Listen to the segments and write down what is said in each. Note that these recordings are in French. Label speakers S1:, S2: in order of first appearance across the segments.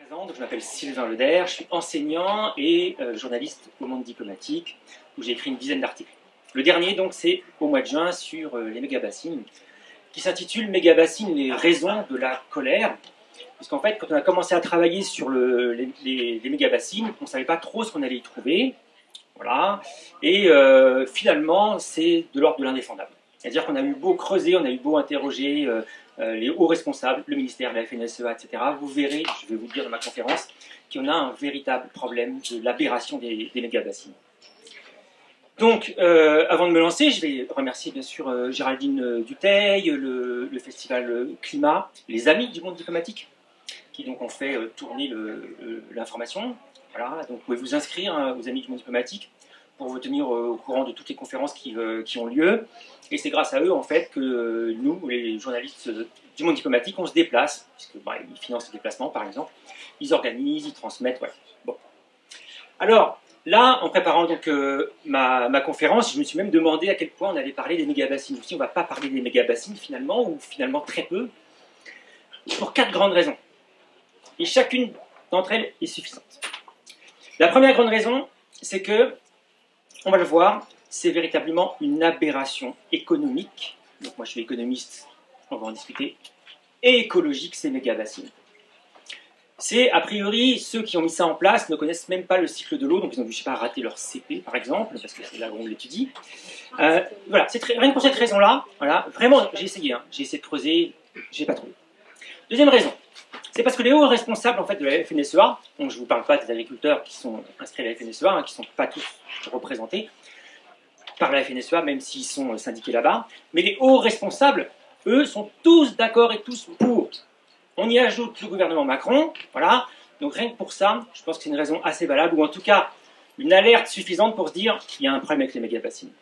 S1: présente, je m'appelle Sylvain Leder, je suis enseignant et journaliste au Monde diplomatique, où j'ai écrit une dizaine d'articles. Le dernier, donc, c'est au mois de juin sur les mégabassines, qui s'intitule Mégabassines, les raisons de la colère. Puisqu'en fait, quand on a commencé à travailler sur les mégabassines, on ne savait pas trop ce qu'on allait y trouver. Voilà. Et finalement, c'est de l'ordre de l'indéfendable. C'est-à-dire qu'on a eu beau creuser, on a eu beau interroger les hauts responsables, le ministère, la FNSEA, etc. Vous verrez, je vais vous le dire dans ma conférence, qu'on a un véritable problème de l'aberration des mégabassines. Donc, avant de me lancer, je vais remercier bien sûr Géraldine Dutheil, le festival Climat, les amis du monde diplomatique, qui donc ont fait tourner l'information. Voilà, donc vous pouvez vous inscrire aux amis du monde diplomatique pour vous tenir au courant de toutes les conférences qui ont lieu. Et c'est grâce à eux, en fait, que nous, les journalistes du monde diplomatique, on se déplace, puisque ils financent les déplacements, par exemple. Ils organisent, ils transmettent, ouais. Bon. Alors, là, en préparant donc ma conférence, je me suis même demandé à quel point on allait parler des mégabassines. Je me suis dit, on ne va pas parler des mégabassines, finalement, ou finalement très peu, pour 4 grandes raisons. Et chacune d'entre elles est suffisante. La première grande raison, c'est que, on va le voir, c'est véritablement une aberration économique. Donc moi je suis économiste, on va en discuter. Et écologique, ces mégabassines. C'est, a priori, ceux qui ont mis ça en place ne connaissent même pas le cycle de l'eau, donc ils ont dû, je sais pas, rater leur CP, par exemple, parce que c'est là où on l'étudie. Voilà, rien que pour cette raison-là, voilà, vraiment, j'ai essayé de creuser, j'ai pas trouvé. Deuxième raison, c'est parce que les hauts responsables en fait, de la FNSEA, donc je ne vous parle pas des agriculteurs qui sont inscrits à la FNSEA, qui ne sont pas tous représentés par la FNSEA, même s'ils sont syndiqués là-bas, mais les hauts responsables, eux, sont tous d'accord et tous pour. On y ajoute le gouvernement Macron, voilà, donc rien que pour ça, je pense que c'est une raison assez valable, ou en tout cas une alerte suffisante pour se dire qu'il y a un problème avec les mégabassines.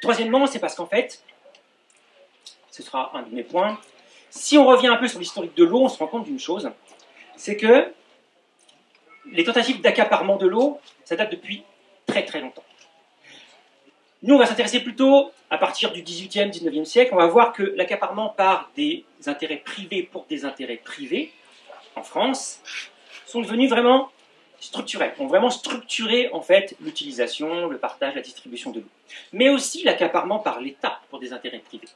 S1: Troisièmement, c'est parce qu'en fait, ce sera un de mes points, si on revient un peu sur l'historique de l'eau, on se rend compte d'une chose, c'est que les tentatives d'accaparement de l'eau, ça date depuis très très longtemps. Nous, on va s'intéresser plutôt à partir du XVIIIe, XIXe siècle. On va voir que l'accaparement par des intérêts privés pour des intérêts privés, en France, sont devenus vraiment structurels. Ont vraiment structuré, en fait, l'utilisation, le partage, la distribution de l'eau. Mais aussi l'accaparement par l'État pour des intérêts privés.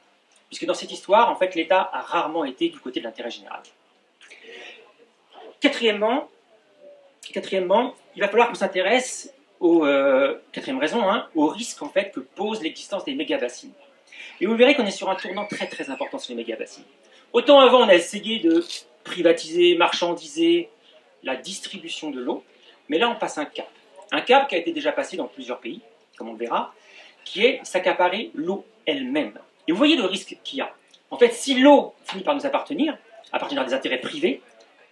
S1: Puisque dans cette histoire, en fait, l'État a rarement été du côté de l'intérêt général. Quatrièmement, il va falloir qu'on s'intéresse quatrième raison, au risque en fait, que pose l'existence des mégabassines. Et vous verrez qu'on est sur un tournant très très important sur les mégabassines. Autant avant, on a essayé de privatiser, marchandiser la distribution de l'eau, mais là, on passe un cap. Un cap qui a été déjà passé dans plusieurs pays, comme on le verra, qui est s'accaparer l'eau elle-même. Et vous voyez le risque qu'il y a. En fait, si l'eau finit par nous appartenir à des intérêts privés,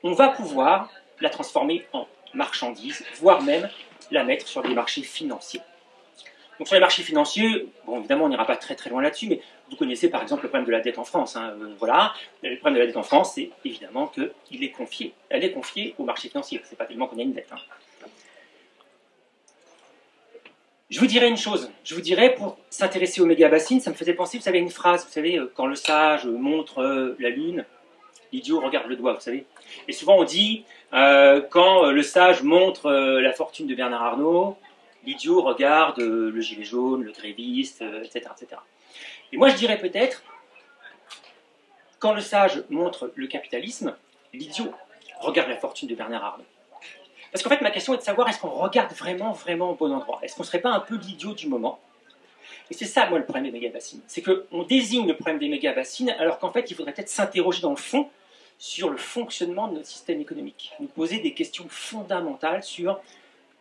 S1: on va pouvoir la transformer en marchandise, voire même la mettre sur des marchés financiers. Donc sur les marchés financiers, bon, évidemment, on n'ira pas très très loin là-dessus, mais vous connaissez par exemple le problème de la dette en France. Voilà. Le problème de la dette en France, c'est évidemment qu'elle est confiée au marché financier. C'est pas tellement qu'on a une dette. Je vous dirais une chose, pour s'intéresser aux mégabassines, ça me faisait penser, vous savez, une phrase, vous savez, quand le sage montre la lune, l'idiot regarde le doigt, vous savez. Et souvent on dit, quand le sage montre la fortune de Bernard Arnault, l'idiot regarde le gilet jaune, le gréviste, etc., etc. Et moi je dirais peut-être, quand le sage montre le capitalisme, l'idiot regarde la fortune de Bernard Arnault. Parce qu'en fait, ma question est de savoir, est-ce qu'on regarde vraiment, vraiment au bon endroit? Est-ce qu'on ne serait pas un peu l'idiot du moment? Et c'est ça, moi, le problème des mégabassines. C'est qu'on désigne le problème des mégabassines, alors qu'en fait, il faudrait peut-être s'interroger dans le fond sur le fonctionnement de notre système économique. Nous poser des questions fondamentales sur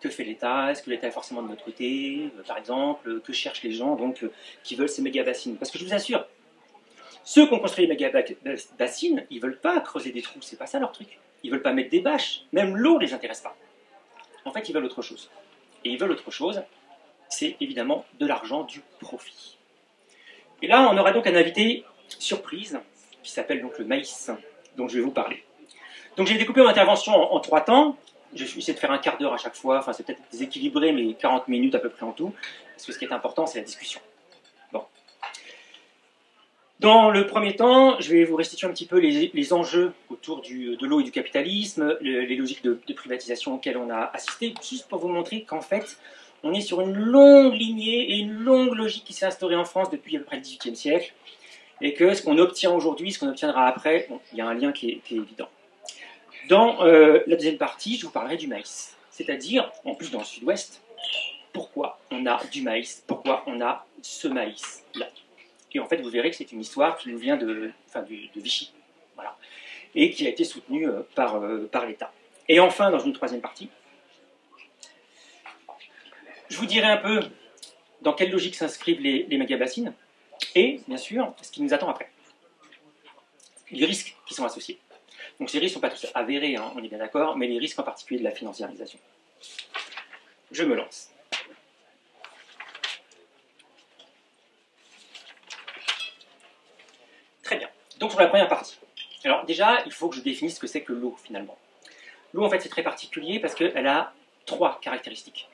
S1: que fait l'État, est-ce que l'État est forcément de notre côté, par exemple, que cherchent les gens donc, qui veulent ces mégabassines. Parce que je vous assure, ceux qui ont construit les mégabassines, ils ne veulent pas creuser des trous, c'est pas ça leur truc. Ils ne veulent pas mettre des bâches, même l'eau ne les intéresse pas. En fait, ils veulent autre chose. Et ils veulent autre chose, c'est évidemment de l'argent, du profit. Et là, on aura donc un invité surprise, qui s'appelle donc le maïs, dont je vais vous parler. Donc j'ai découpé mon intervention en 3 temps. Je vais essayer de faire un quart d'heure à chaque fois, enfin c'est peut-être déséquilibré, mais 40 minutes à peu près en tout, parce que ce qui est important, c'est la discussion. Bon. Dans le premier temps, je vais vous restituer un petit peu les enjeux autour de l'eau et du capitalisme, les logiques de privatisation auxquelles on a assisté, juste pour vous montrer qu'en fait, on est sur une longue lignée et une longue logique qui s'est instaurée en France depuis à peu près le XVIIIe siècle, et que ce qu'on obtient aujourd'hui, ce qu'on obtiendra après, bon, il y a un lien qui est évident. Dans la deuxième partie, je vous parlerai du maïs, c'est-à-dire, en plus dans le sud-ouest, pourquoi on a du maïs, pourquoi on a ce maïs-là. Et en fait, vous verrez que c'est une histoire qui nous vient de Vichy, voilà, et qui a été soutenue par l'État. Et enfin, dans une troisième partie, je vous dirai un peu dans quelle logique s'inscrivent les méga-bassines, et bien sûr, ce qui nous attend après. Les risques qui sont associés. Donc ces risques ne sont pas tous avérés, hein, on est bien d'accord, mais les risques en particulier de la financiarisation. Je me lance. Très bien. Donc sur la première partie. Alors déjà, il faut que je définisse ce que c'est que l'eau finalement. L'eau en fait c'est très particulier parce qu'elle a 3 caractéristiques.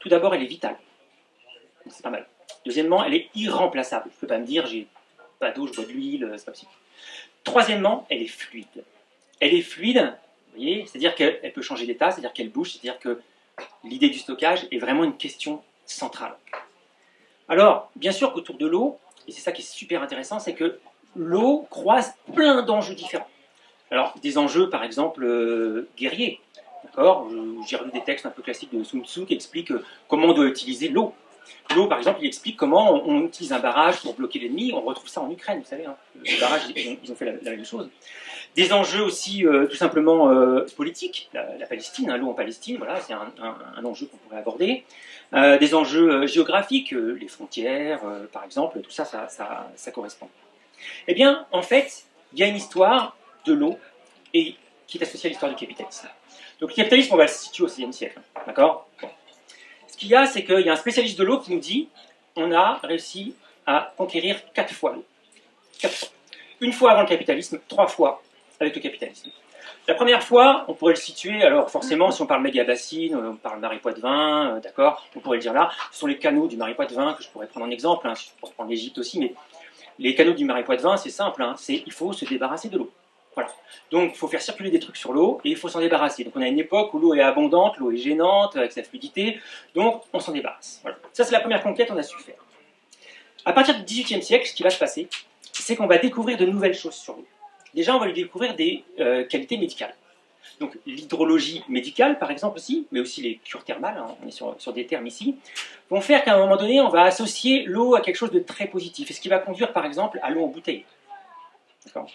S1: Tout d'abord, elle est vitale. C'est pas mal. Deuxièmement, elle est irremplaçable. Je ne peux pas me dire j'ai pas d'eau, je bois de l'huile, c'est pas possible. Troisièmement, elle est fluide. Elle est fluide, vous voyez, c'est-à-dire qu'elle peut changer d'état, c'est-à-dire qu'elle bouge, c'est-à-dire que l'idée du stockage est vraiment une question centrale. Alors, bien sûr qu'autour de l'eau, et c'est ça qui est super intéressant, c'est que l'eau croise plein d'enjeux différents. Alors, des enjeux, par exemple, guerriers. D'accord ? J'ai relu des textes un peu classiques de Sun Tzu qui expliquent comment on doit utiliser l'eau. L'eau, par exemple, il explique comment on utilise un barrage pour bloquer l'ennemi. On retrouve ça en Ukraine, vous savez. Hein. Les barrages, ils ont fait la même chose. Des enjeux aussi, tout simplement, politiques. La Palestine, hein, l'eau en Palestine, voilà, c'est un enjeu qu'on pourrait aborder. Des enjeux géographiques, les frontières, par exemple, tout ça, ça correspond. Eh bien, en fait, il y a une histoire de l'eau et qui est associée à l'histoire du capitalisme. Donc le capitalisme, on va le situer au XVIe siècle, d'accord ? Bon. Ce qu'il y a, c'est qu'il y a un spécialiste de l'eau qui nous dit on a réussi à conquérir 4 fois l'eau. 4 fois. Une fois avant le capitalisme, 3 fois avec le capitalisme. La première fois, on pourrait le situer, alors forcément, si on parle méga-bassine, on parle Marais Poitevin, d'accord, on pourrait le dire là, ce sont les canaux du Marais Poitevin que je pourrais prendre en exemple, hein, je pourrais prendre l'Égypte aussi, mais les canaux du Marais Poitevin, c'est simple, hein, il faut se débarrasser de l'eau. Voilà. Donc, il faut faire circuler des trucs sur l'eau et il faut s'en débarrasser. Donc, on a une époque où l'eau est abondante, l'eau est gênante, avec sa fluidité, donc on s'en débarrasse. Voilà. Ça, c'est la première conquête qu'on a su faire. À partir du XVIIIe siècle, ce qui va se passer, c'est qu'on va découvrir de nouvelles choses sur l'eau. Déjà, on va lui découvrir des qualités médicales. Donc, l'hydrologie médicale, par exemple, aussi, mais aussi les cures thermales, hein, on est sur des termes ici, vont faire qu'à un moment donné, on va associer l'eau à quelque chose de très positif, et ce qui va conduire, par exemple, à l'eau en bouteille. D'accord ?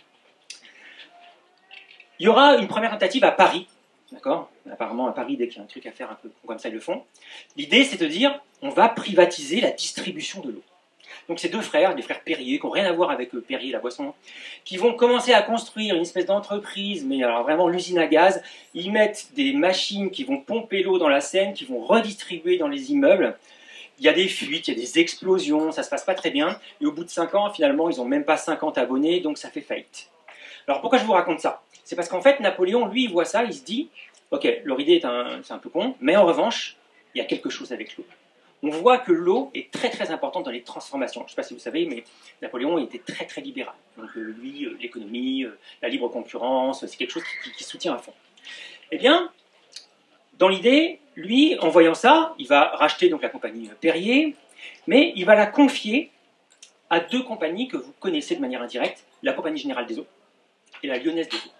S1: Il y aura une première tentative à Paris, d'accord ? Apparemment, à Paris, dès qu'il y a un truc à faire un peu comme ça, ils le font. L'idée, c'est de dire, on va privatiser la distribution de l'eau. Donc, ces deux frères, les frères Perrier, qui n'ont rien à voir avec Perrier, la boisson, qui vont commencer à construire une espèce d'entreprise, mais alors vraiment l'usine à gaz. Ils mettent des machines qui vont pomper l'eau dans la Seine, qui vont redistribuer dans les immeubles. Il y a des fuites, il y a des explosions, ça ne se passe pas très bien. Et au bout de 5 ans, finalement, ils n'ont même pas 50 abonnés, donc ça fait faillite. Alors, pourquoi je vous raconte ça ? C'est parce qu'en fait, Napoléon, lui, il voit ça, il se dit, ok, leur idée c'est un peu con, mais en revanche, il y a quelque chose avec l'eau. On voit que l'eau est très très importante dans les transformations. Je ne sais pas si vous savez, mais Napoléon était très très libéral. Donc lui, l'économie, la libre concurrence, c'est quelque chose qui soutient à fond. Eh bien, dans l'idée, lui, en voyant ça, il va racheter donc la compagnie Perrier, mais il va la confier à 2 compagnies que vous connaissez de manière indirecte, la Compagnie Générale des Eaux et la Lyonnaise des Eaux.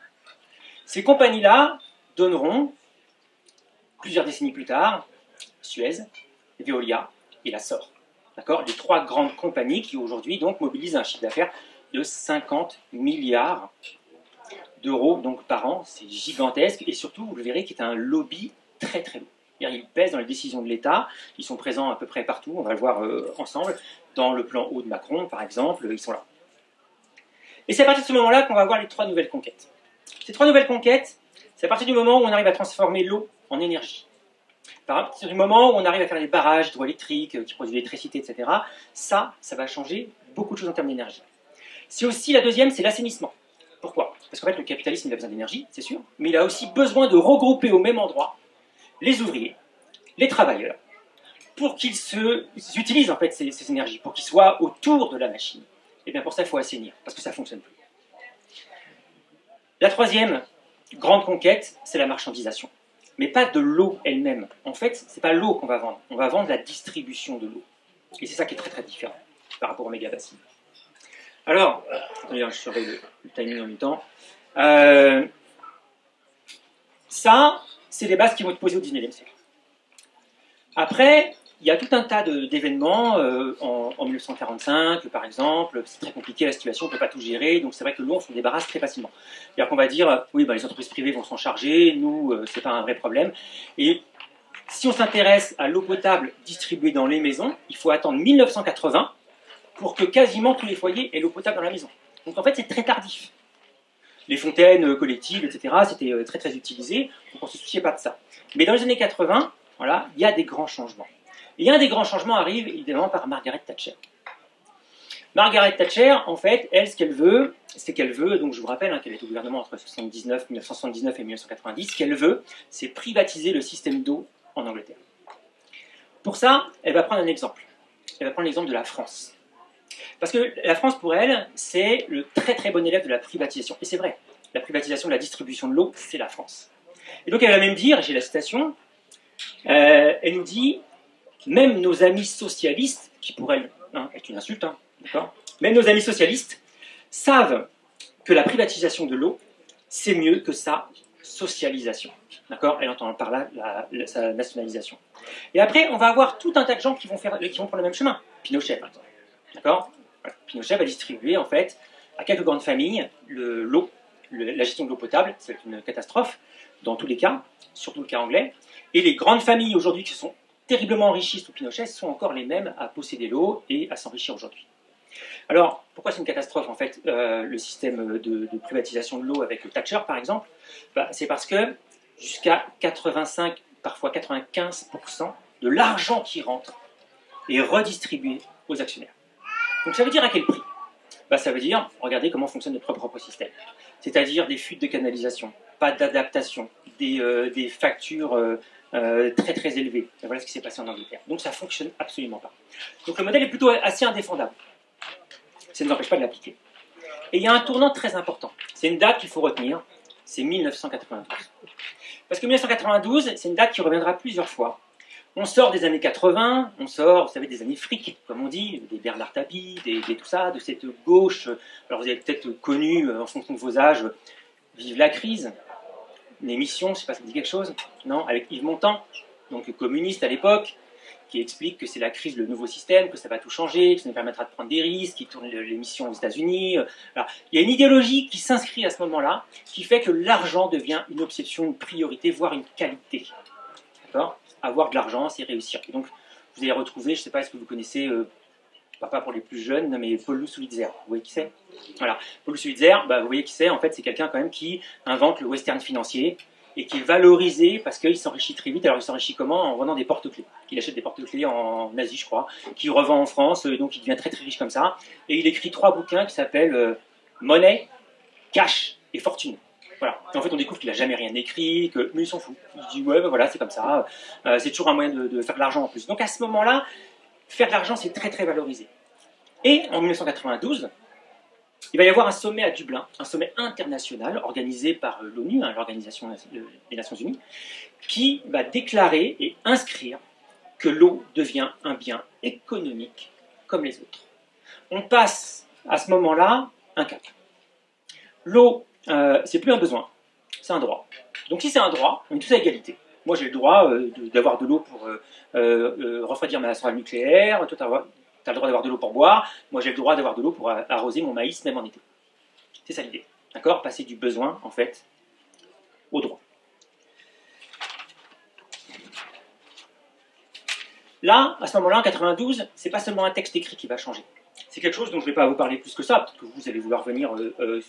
S1: Ces compagnies-là donneront, plusieurs décennies plus tard, Suez, Veolia et la SOR. D'accord ? Les 3 grandes compagnies qui aujourd'hui donc mobilisent un chiffre d'affaires de 50 milliards d'euros donc, par an. C'est gigantesque et surtout, vous le verrez, qui est un lobby très très lourd. Ils pèsent dans les décisions de l'État, ils sont présents à peu près partout, on va le voir ensemble. Dans le plan haut de Macron, par exemple, ils sont là. Et c'est à partir de ce moment-là qu'on va voir les 3 nouvelles conquêtes. Ces 3 nouvelles conquêtes, c'est à partir du moment où on arrive à transformer l'eau en énergie. À partir du moment où on arrive à faire des barrages hydroélectriques qui produisent de l'électricité, etc., ça va changer beaucoup de choses en termes d'énergie. C'est aussi la deuxième, c'est l'assainissement. Pourquoi ? Parce qu'en fait, le capitalisme, il a besoin d'énergie, c'est sûr, mais il a aussi besoin de regrouper au même endroit les ouvriers, les travailleurs, pour qu'ils utilisent en fait ces énergies, pour qu'ils soient autour de la machine. Et bien pour ça, il faut assainir, parce que ça ne fonctionne plus. La troisième grande conquête, c'est la marchandisation. Mais pas de l'eau elle-même. En fait, ce n'est pas l'eau qu'on va vendre. On va vendre la distribution de l'eau. Et c'est ça qui est très très différent par rapport au méga-bassines. Alors, attendez, je surveille le timing en même temps. Ça, c'est les bases qui vont être posées au XIXe siècle. Après, il y a tout un tas d'événements en 1945, par exemple. C'est très compliqué la situation, on ne peut pas tout gérer, donc c'est vrai que l'eau, on s'en débarrasse très facilement. C'est-à-dire qu'on va dire, oui, les entreprises privées vont s'en charger, nous, ce n'est pas un vrai problème. Et si on s'intéresse à l'eau potable distribuée dans les maisons, il faut attendre 1980 pour que quasiment tous les foyers aient l'eau potable dans la maison. Donc en fait, c'est très tardif. Les fontaines collectives, etc., c'était très très utilisé, donc on ne se souciait pas de ça. Mais dans les années 80, voilà, il y a des grands changements. Et un des grands changements arrive évidemment par Margaret Thatcher. Margaret Thatcher, en fait, elle, ce qu'elle veut, c'est qu'elle veut, donc je vous rappelle qu'elle est au gouvernement entre 1979 et 1990, ce qu'elle veut, c'est privatiser le système d'eau en Angleterre. Pour ça, elle va prendre un exemple. Elle va prendre l'exemple de la France. Parce que la France, pour elle, c'est le très très bon élève de la privatisation. Et c'est vrai, la privatisation de la distribution de l'eau, c'est la France. Et donc elle va même dire, j'ai la citation, elle nous dit, même nos amis socialistes, qui pour elle est une insulte, d'accord, même nos amis socialistes savent que la privatisation de l'eau, c'est mieux que sa socialisation. D'accord? Elle entend par là sa nationalisation. Et après, on va avoir tout un tas de gens qui vont prendre le même chemin. Pinochet, par exemple. D'accord? Pinochet va distribuer, en fait, à quelques grandes familles, la gestion de l'eau potable. C'est une catastrophe, dans tous les cas, surtout le cas anglais. Et les grandes familles, aujourd'hui, qui sont terriblement enrichies sous Pinochet, sont encore les mêmes à posséder l'eau et à s'enrichir aujourd'hui. Alors, pourquoi c'est une catastrophe, en fait, le système de privatisation de l'eau avec le Thatcher, par exemple? C'est parce que jusqu'à 85, parfois 95% de l'argent qui rentre est redistribué aux actionnaires. Donc ça veut dire à quel prix? Ça veut dire, regardez comment fonctionne notre propre système. C'est-à-dire des fuites de canalisation, pas d'adaptation, des factures très très élevées. Et voilà ce qui s'est passé en Angleterre. Donc ça ne fonctionne absolument pas. Donc le modèle est plutôt assez indéfendable. Ça ne nous empêche pas de l'appliquer. Et il y a un tournant très important. C'est une date qu'il faut retenir, c'est 1992. Parce que 1992, c'est une date qui reviendra plusieurs fois. On sort des années 80, on sort, vous savez, des années fric, comme on dit, des Bernard Tapie, tout ça, de cette gauche. Alors vous avez peut-être connu, en fonction de vos âges, Vive la crise, une émission, je ne sais pas si ça dit quelque chose, non, avec Yves Montand, donc communiste à l'époque, qui explique que c'est la crise, le nouveau système, que ça va tout changer, que ça nous permettra de prendre des risques, qui tourne l'émission aux États-Unis. Alors, il y a une idéologie qui s'inscrit à ce moment-là, qui fait que l'argent devient une obsession, une priorité, voire une qualité. D'accord? Avoir de l'argent, c'est réussir. Et donc, vous allez retrouver, je ne sais pas, est-ce que vous connaissez, pas pour les plus jeunes, mais Paul Sulitzer. Vous voyez qui c'est? Voilà. Paul Sulitzer, vous voyez qui c'est? En fait, c'est quelqu'un quand même qui invente le western financier et qui est valorisé parce qu'il s'enrichit très vite. Alors, il s'enrichit comment? En vendant des porte-clés. Il achète des porte-clés en Asie, je crois, qu'il revend en France, donc il devient très très riche comme ça. Et il écrit 3 bouquins qui s'appellent Monnaie, Cash et Fortune. Voilà. Et en fait, on découvre qu'il n'a jamais rien écrit, mais il s'en fout. Il se dit, ouais, voilà, c'est comme ça. C'est toujours un moyen de faire de l'argent en plus. Donc à ce moment-là, faire de l'argent, c'est très très valorisé. Et en 1992, il va y avoir un sommet à Dublin, un sommet international organisé par l'ONU, l'Organisation des Nations Unies, qui va déclarer et inscrire que l'eau devient un bien économique comme les autres. On passe à ce moment-là un cap. L'eau, c'est plus un besoin, c'est un droit. Donc si c'est un droit, on est tous à égalité. Moi j'ai le droit d'avoir de l'eau pour refroidir ma centrale nucléaire, toi tu as le droit d'avoir de l'eau pour boire, moi j'ai le droit d'avoir de l'eau pour arroser mon maïs même en été. C'est ça l'idée. D'accord? Passer du besoin, en fait, au droit. Là, à ce moment-là, en 92, c'est pas seulement un texte écrit qui va changer. C'est quelque chose dont je ne vais pas vous parler plus que ça, peut-être que vous allez vouloir revenir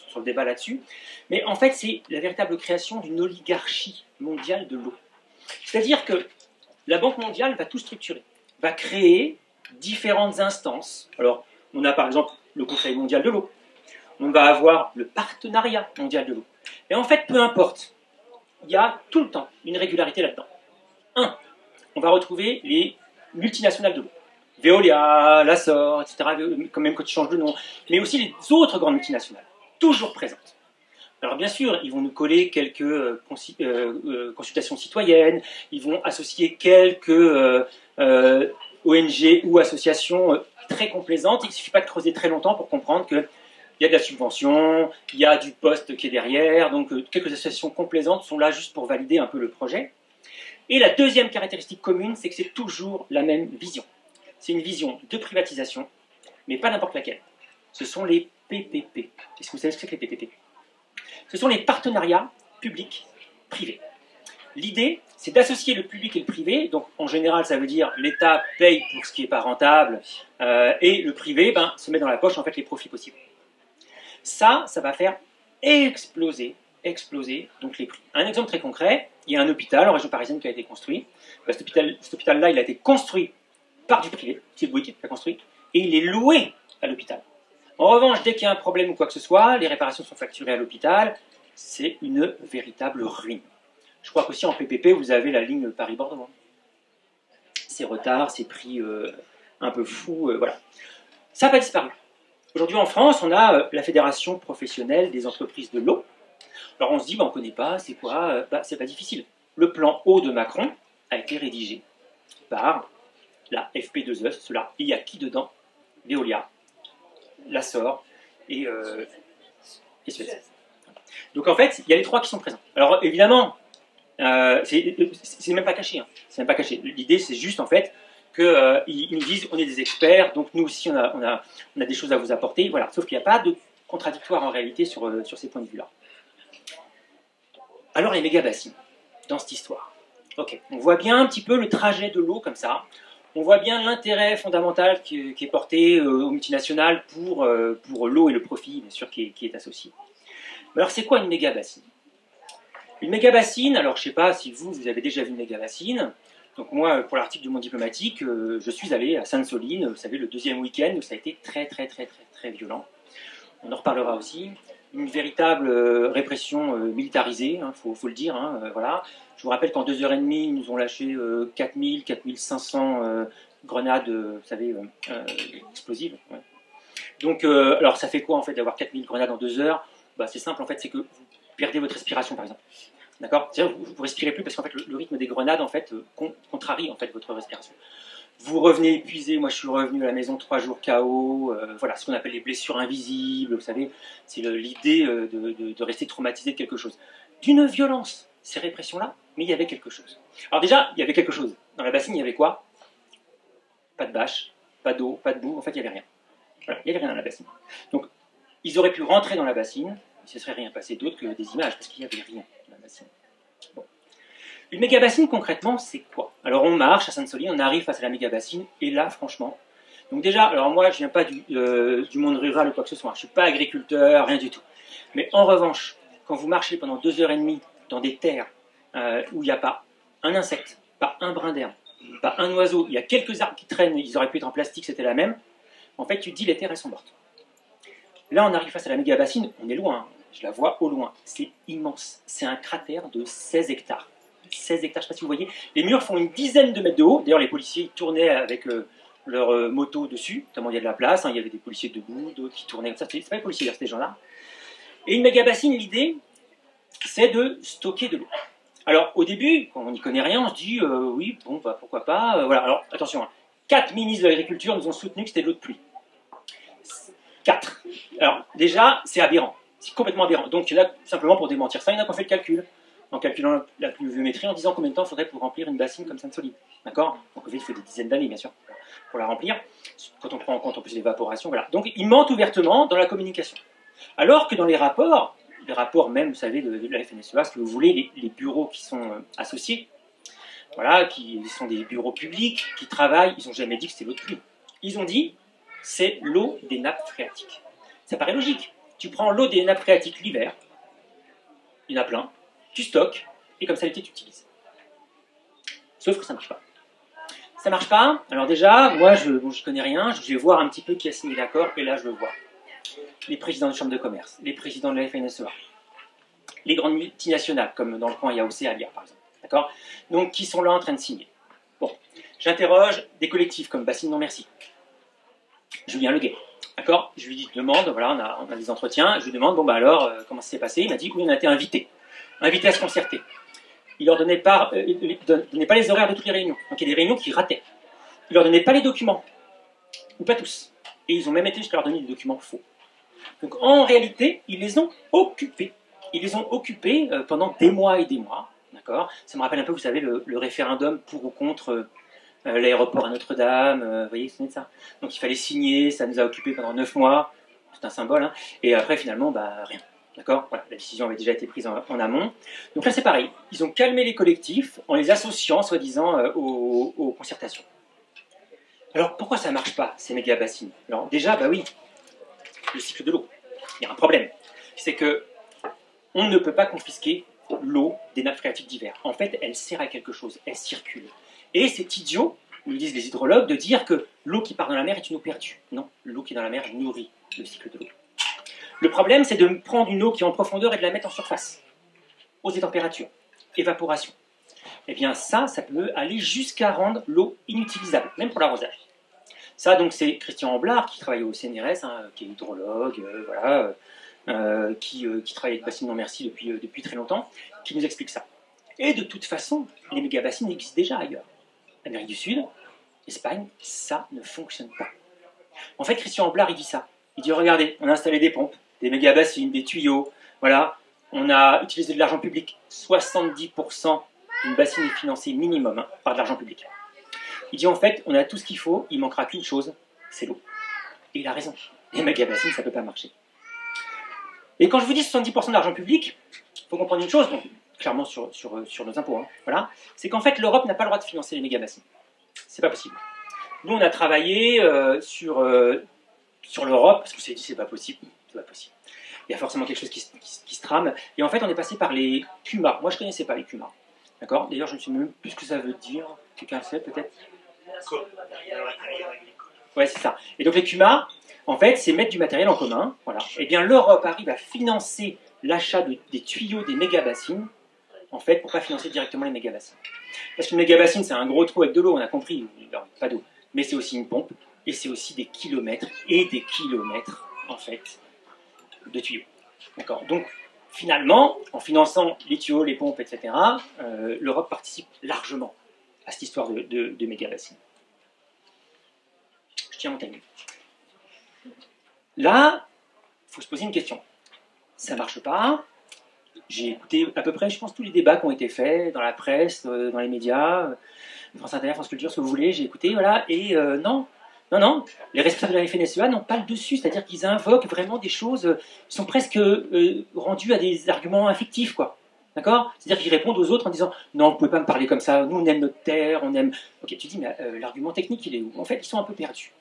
S1: sur le débat là-dessus. Mais en fait, c'est la véritable création d'une oligarchie mondiale de l'eau. C'est-à-dire que la Banque mondiale va tout structurer, va créer différentes instances. Alors, on a par exemple le Conseil mondial de l'eau, on va avoir le Partenariat mondial de l'eau. Et en fait, peu importe, il y a tout le temps une régularité là-dedans. On va retrouver les multinationales de l'eau. Veolia, Lassor, etc., quand même quand ils changent de nom, mais aussi les autres grandes multinationales, toujours présentes. Alors bien sûr, ils vont nous coller quelques consultations citoyennes, ils vont associer quelques ONG ou associations très complaisantes. Il ne suffit pas de creuser très longtemps pour comprendre qu'il y a de la subvention, il y a du poste qui est derrière, donc quelques associations complaisantes sont là juste pour valider un peu le projet. Et la deuxième caractéristique commune, c'est que c'est toujours la même vision. C'est une vision de privatisation, mais pas n'importe laquelle. Ce sont les PPP. Est-ce que vous savez ce que c'est que les PPP? Ce sont les partenariats publics-privés. L'idée, c'est d'associer le public et le privé. Donc, en général, ça veut dire l'État paye pour ce qui n'est pas rentable et le privé se met dans la poche en fait les profits possibles. Ça va faire exploser donc les prix. Un exemple très concret, il y a un hôpital en région parisienne qui a été construit. Cet hôpital-là, il a été construit par du privé, c'est Bouygues qui l'a construit, et il est loué à l'hôpital. En revanche, dès qu'il y a un problème ou quoi que ce soit, les réparations sont facturées à l'hôpital, c'est une véritable ruine. Je crois qu'aussi en PPP, vous avez la ligne Paris-Bordeaux. Ces retards, ces prix un peu fous, voilà. Ça n'a pas disparu. Aujourd'hui en France, on a la Fédération professionnelle des entreprises de l'eau. Alors on se dit, on ne connaît pas, c'est quoi? C'est pas difficile. Le plan eau de Macron a été rédigé par la FP2E, cela, il y a qui dedans? Veolia, Lassor et Suez. Donc en fait, il y a les trois qui sont présents. Alors évidemment, c'est même pas caché. Hein. C'est même pas caché. L'idée, c'est juste en fait qu'ils nous disent on est des experts, donc nous aussi on a des choses à vous apporter. Voilà. Sauf qu'il n'y a pas de contradictoire en réalité sur ces points de vue-là. Alors les méga-bassines, dans cette histoire. Ok, on voit bien un petit peu le trajet de l'eau comme ça. On voit bien l'intérêt fondamental qui est porté aux multinationales pour l'eau et le profit, bien sûr, qui est associé. Mais alors, c'est quoi une méga-bassine? Une méga-bassine, alors je ne sais pas si vous avez déjà vu une méga-bassine. Donc moi, pour l'article du Monde diplomatique, je suis allé à Sainte-Soline, vous savez, le deuxième week-end, où ça a été très violent. On en reparlera aussi. Une véritable répression militarisée, faut le dire, voilà. Je vous rappelle qu'en 2h30, ils nous ont lâché 4000, 4500 grenades, vous savez, explosives. Ouais. Donc, alors ça fait quoi en fait d'avoir 4000 grenades en 2 heures? C'est simple en fait, c'est que vous perdez votre respiration par exemple. D'accord? C'est-à-dire que vous respirez plus parce qu'en fait le rythme des grenades en fait contrarie en fait votre respiration. Vous revenez épuisé, moi je suis revenu à la maison 3 jours KO, voilà, ce qu'on appelle les blessures invisibles, vous savez, c'est l'idée de rester traumatisé de quelque chose. D'une violence, ces répressions-là, mais il y avait quelque chose. Alors déjà, il y avait quelque chose. Dans la bassine, il y avait quoi? Pas de bâche, pas d'eau, pas de boue, en fait il n'y avait rien. Voilà, il n'y avait rien dans la bassine. Donc, ils auraient pu rentrer dans la bassine, il ne se serait rien passé d'autre que des images, parce qu'il n'y avait rien dans la bassine. Bon. Une méga-bassine, concrètement, c'est quoi? Alors, on marche à Sainte-Soline, on arrive face à la méga-bassine, et là, franchement... Donc déjà, alors moi, je ne viens pas du monde rural ou quoi que ce soit, je ne suis pas agriculteur, rien du tout. Mais en revanche, quand vous marchez pendant 2h30 dans des terres où il n'y a pas un insecte, pas un brin d'herbe, pas un oiseau, il y a quelques arbres qui traînent, ils auraient pu être en plastique, c'était la même, en fait, tu te dis, les terres, elles sont mortes. Là, on arrive face à la méga-bassine, on est loin, je la vois au loin, c'est immense. C'est un cratère de 16 hectares. 16 hectares, je ne sais pas si vous voyez. Les murs font une dizaine de mètres de haut. D'ailleurs, les policiers tournaient avec leur moto dessus, tellement il y a de la place. Il y avait des policiers debout, d'autres qui tournaient comme ça. C'est pas les policiers, c'était ces gens-là. Et une méga-bassine, l'idée, c'est de stocker de l'eau. Alors, au début, quand on n'y connaît rien, on se dit, oui, bon, pourquoi pas. Voilà, alors, attention, 4 ministres de l'Agriculture nous ont soutenu que c'était de l'eau de pluie. 4. Alors, déjà, c'est aberrant. C'est complètement aberrant. Donc, il y en a, simplement pour démentir ça, il y en a qui ont fait le calcul. En calculant la pluviométrie, en disant combien de temps il faudrait pour remplir une bassine comme Sainte-Soline. D'accord? Donc, il faut des dizaines d'années, bien sûr, pour la remplir. Quand on prend en compte en plus l'évaporation, voilà. Donc, ils mentent ouvertement dans la communication. Alors que dans les rapports même, vous savez, de la FNSEA, ce que vous voulez, les bureaux qui sont associés, voilà, qui sont des bureaux publics, qui travaillent, ils n'ont jamais dit que c'était l'eau de pluie. Ils ont dit, c'est l'eau des nappes phréatiques. Ça paraît logique. Tu prends l'eau des nappes phréatiques l'hiver, il y en a plein, tu stockes, et comme ça l'été tu utilises. Sauf que ça ne marche pas. Ça ne marche pas. Alors déjà, moi je connais rien, je vais voir un petit peu qui a signé l'accord, et là je le vois. Les présidents de chambres de commerce, les présidents de la FNSEA, les grandes multinationales, comme dans le coin il y a Océalia par exemple. D'accord? Donc qui sont là en train de signer. Bon. J'interroge des collectifs comme Bassine Non Merci, Julien Leguet. D'accord? Je lui demande, voilà, on a des entretiens, je lui demande, bon bah alors, comment ça s'est passé? Il m'a dit, oui, on a été invités à se concerter. Il leur donnait pas les horaires de toutes les réunions. Donc il y a des réunions qui rataient. Il leur donnait pas les documents, ou pas tous. Et ils ont même été jusqu'à leur donner des documents faux. Donc en réalité, ils les ont occupés. Ils les ont occupés pendant des mois et des mois. D'accord? Ça me rappelle un peu, vous savez, le référendum pour ou contre l'aéroport à Notre-Dame. Vous voyez, vous vous souvenez de ça? Donc il fallait signer, ça nous a occupés pendant 9 mois. C'est un symbole. Hein. Et après, finalement, bah, rien. D'accord? Voilà, la décision avait déjà été prise en amont. Donc là, c'est pareil. Ils ont calmé les collectifs en les associant, soi-disant, aux concertations. Alors, pourquoi ça ne marche pas, ces méga-bassines? Alors, déjà, bah oui, le cycle de l'eau. Il y a un problème. C'est que on ne peut pas confisquer l'eau des nappes phréatiques d'hiver. En fait, elle sert à quelque chose. Elle circule. Et c'est idiot, nous disent les hydrologues, de dire que l'eau qui part dans la mer est une eau perdue. Non, l'eau qui est dans la mer nourrit le cycle de l'eau. Le problème, c'est de prendre une eau qui est en profondeur et de la mettre en surface, aux températures, évaporation. Eh bien ça peut aller jusqu'à rendre l'eau inutilisable, même pour l'arrosage. Ça, donc, c'est Christian Amblard, qui travaille au CNRS, hein, qui est hydrologue, qui travaille avec Bassine Non Merci depuis très longtemps, qui nous explique ça. Et de toute façon, les méga-bassines existent déjà ailleurs. Amérique du Sud, Espagne, ça ne fonctionne pas. En fait, Christian Amblard, il dit ça. Il dit, regardez, on a installé des pompes, des méga-bassines, des tuyaux, voilà, on a utilisé de l'argent public. 70% d'une bassine est financée minimum par de l'argent public. Il dit, en fait, on a tout ce qu'il faut, il manquera qu'une chose, c'est l'eau. Et il a raison. Les méga-bassines, ça ne peut pas marcher. Et quand je vous dis 70% de l'argent public, il faut comprendre une chose, donc, clairement sur nos impôts, hein, voilà, c'est qu'en fait, l'Europe n'a pas le droit de financer les méga-bassines. C'est pas possible. Nous, on a travaillé sur l'Europe, parce qu'on s'est dit, c'est pas possible. Il y a forcément quelque chose qui se trame. Et en fait, on est passé par les CUMA. Moi, je ne connaissais pas les CUMA. D'accord? D'ailleurs, je ne sais même plus ce que ça veut dire. Quelqu'un sait, peut-être? Ouais, c'est ça. Et donc, les CUMA, en fait, c'est mettre du matériel en commun. Voilà. Et bien, l'Europe arrive à financer l'achat des tuyaux des méga-bassines, en fait, pour ne pas financer directement les méga-bassines. Parce qu'une méga-bassine, c'est un gros trou avec de l'eau, on a compris. Non, pas d'eau. Mais c'est aussi une pompe. Et c'est aussi des kilomètres et des kilomètres, en fait, de tuyaux. D'accord. Donc, finalement, en finançant les tuyaux, les pompes, etc., l'Europe participe largement à cette histoire de méga-bassines. Je tiens mon timing. Là, il faut se poser une question. Ça ne marche pas. J'ai écouté à peu près, je pense, tous les débats qui ont été faits dans la presse, dans les médias, France Inter, France Culture, ce que vous voulez, j'ai écouté, voilà, et non, les responsables de la FNSEA n'ont pas le dessus, c'est-à-dire qu'ils invoquent vraiment des choses, ils sont presque rendus à des arguments affectifs, quoi. D'accord? C'est-à-dire qu'ils répondent aux autres en disant non, vous ne pouvez pas me parler comme ça, nous on aime notre terre, on aime. Ok, tu dis, mais l'argument technique, il est où? En fait, ils sont un peu perdus.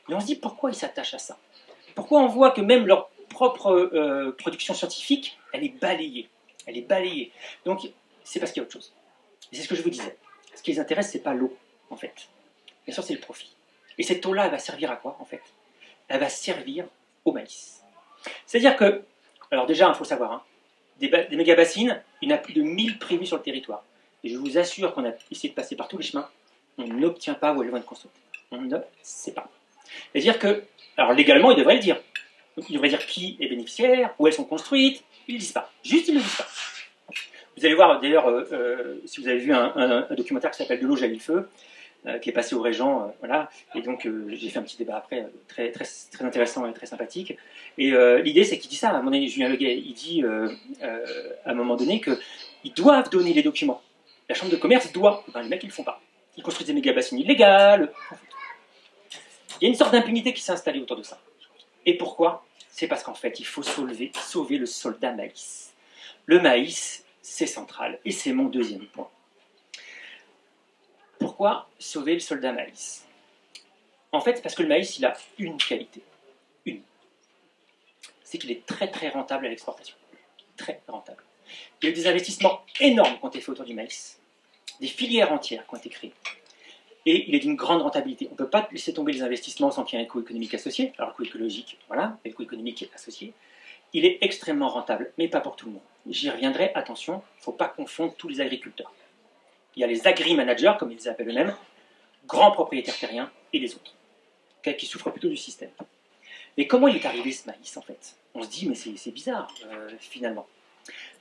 S1: Et on se dit, pourquoi ils s'attachent à ça? Pourquoi on voit que même leur propre production scientifique, elle est balayée? Elle est balayée. Donc, c'est parce qu'il y a autre chose. Et c'est ce que je vous disais. Ce qui les intéresse, c'est pas l'eau, en fait. Bien sûr, c'est le profit. Et cette eau-là, elle va servir à quoi, en fait? Elle va servir au maïs. C'est-à-dire que, alors déjà, il faut savoir, hein, des méga-bassines, il y en a plus de 1000 prévues sur le territoire. Et je vous assure qu'on a essayé de passer par tous les chemins, on n'obtient pas où elles vont être construites. On ne sait pas. C'est-à-dire que, alors légalement, ils devraient le dire. Donc, ils devraient dire qui est bénéficiaire, où elles sont construites, ils ne le disent pas. Juste, ils ne le disent pas. Vous allez voir, d'ailleurs, si vous avez vu un documentaire qui s'appelle De l'eau jaillit le feu, qui est passé au Régent, voilà, et donc j'ai fait un petit débat après, très, très, très intéressant et très sympathique. Et l'idée, c'est qu'il dit ça, à un moment donné, Julien Leguet, il dit à un moment donné qu'ils doivent donner les documents. La chambre de commerce doit, ben, les mecs, ils ne le font pas. Ils construisent des méga-bassines illégales. Il y a une sorte d'impunité qui s'est installée autour de ça. Et pourquoi? C'est parce qu'en fait, il faut sauver le soldat maïs. Le maïs, c'est central, et c'est mon deuxième point. Pourquoi sauver le soldat maïs? En fait, parce que le maïs, il a une qualité. Une. C'est qu'il est très très rentable à l'exportation. Très rentable. Il y a eu des investissements énormes qui ont été faits autour du maïs. Des filières entières qui ont été créées. Et il est d'une grande rentabilité. On ne peut pas laisser tomber les investissements sans qu'il y ait un coût économique associé. Alors, le coût écologique, voilà, et le coût économique est associé. Il est extrêmement rentable, mais pas pour tout le monde. J'y reviendrai, attention, il ne faut pas confondre tous les agriculteurs. Il y a les agri-managers, comme ils les appellent eux-mêmes, grands propriétaires terriens et les autres, okay, qui souffrent plutôt du système. Mais comment il est arrivé ce maïs en fait? On se dit mais c'est bizarre finalement.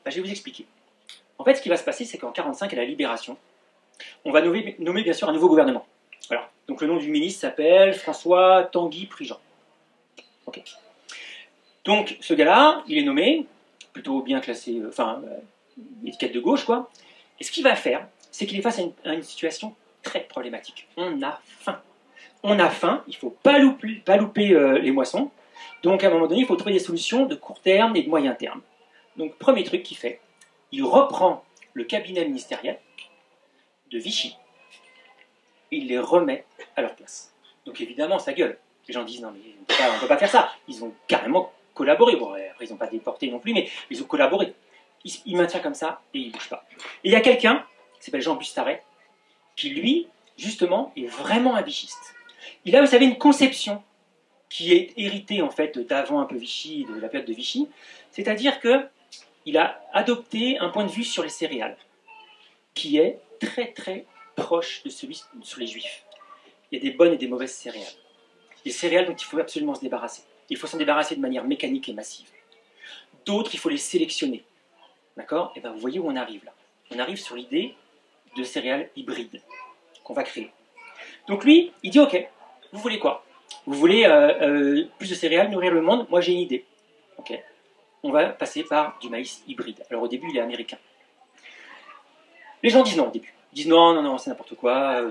S1: Ben, je vais vous expliquer. En fait ce qui va se passer c'est qu'en 1945 à la Libération, on va nommer bien sûr un nouveau gouvernement. Voilà. Donc le nom du ministre s'appelle François Tanguy Prigent. Okay. Donc ce gars-là, il est nommé, plutôt bien classé, étiquette de gauche quoi. Et ce qu'il va faire, c'est qu'il est face à une situation très problématique. On a faim. On a faim, il ne faut pas louper les moissons. Donc à un moment donné, il faut trouver des solutions de court terme et de moyen terme. Donc premier truc qu'il fait, il reprend le cabinet ministériel de Vichy et il les remet à leur place. Donc évidemment, ça gueule. Les gens disent non mais on ne peut pas faire ça. Ils ont carrément collaboré. Bon, après ils n'ont pas déporté non plus, mais ils ont collaboré. Il maintient comme ça et il ne bouge pas. Et il y a quelqu'un, qui s'appelle Jean Bustaret, qui lui, justement, est vraiment un vichiste. Il a, vous savez, une conception qui est héritée en fait d'avant un peu Vichy, de la période de Vichy, c'est-à-dire qu'il a adopté un point de vue sur les céréales, qui est très très proche de celui sur les juifs. Il y a des bonnes et des mauvaises céréales. Des céréales dont il faut absolument se débarrasser. Il faut s'en débarrasser de manière mécanique et massive. D'autres, il faut les sélectionner. D'accord? Et bien vous voyez où on arrive là. On arrive sur l'idée de céréales hybrides qu'on va créer. Donc lui, il dit ok, vous voulez quoi? Vous voulez plus de céréales, nourrir le monde? Moi j'ai une idée. Ok. On va passer par du maïs hybride. Alors au début il est américain. Les gens disent non au début. Ils disent non, c'est n'importe quoi,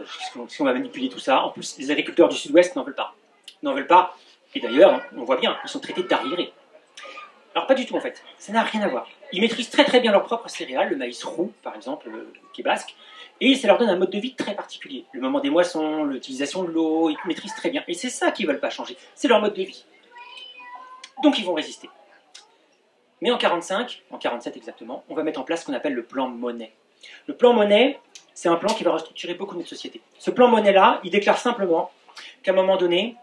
S1: si on va manipuler tout ça. En plus, les agriculteurs du sud-ouest n'en veulent pas. N'en veulent pas. Et d'ailleurs, on voit bien, ils sont traités d'arriérés. Alors pas du tout en fait, ça n'a rien à voir. Ils maîtrisent très très bien leurs propres céréales, le maïs roux par exemple, qui est basque, et ça leur donne un mode de vie très particulier. Le moment des moissons, l'utilisation de l'eau, ils maîtrisent très bien. Et c'est ça qu'ils ne veulent pas changer, c'est leur mode de vie. Donc ils vont résister. Mais en 1945, en 1947 exactement, on va mettre en place ce qu'on appelle le plan Monnet. Le plan Monnet, c'est un plan qui va restructurer beaucoup de notre société. Ce plan Monnet-là, il déclare simplement qu'à un moment donné,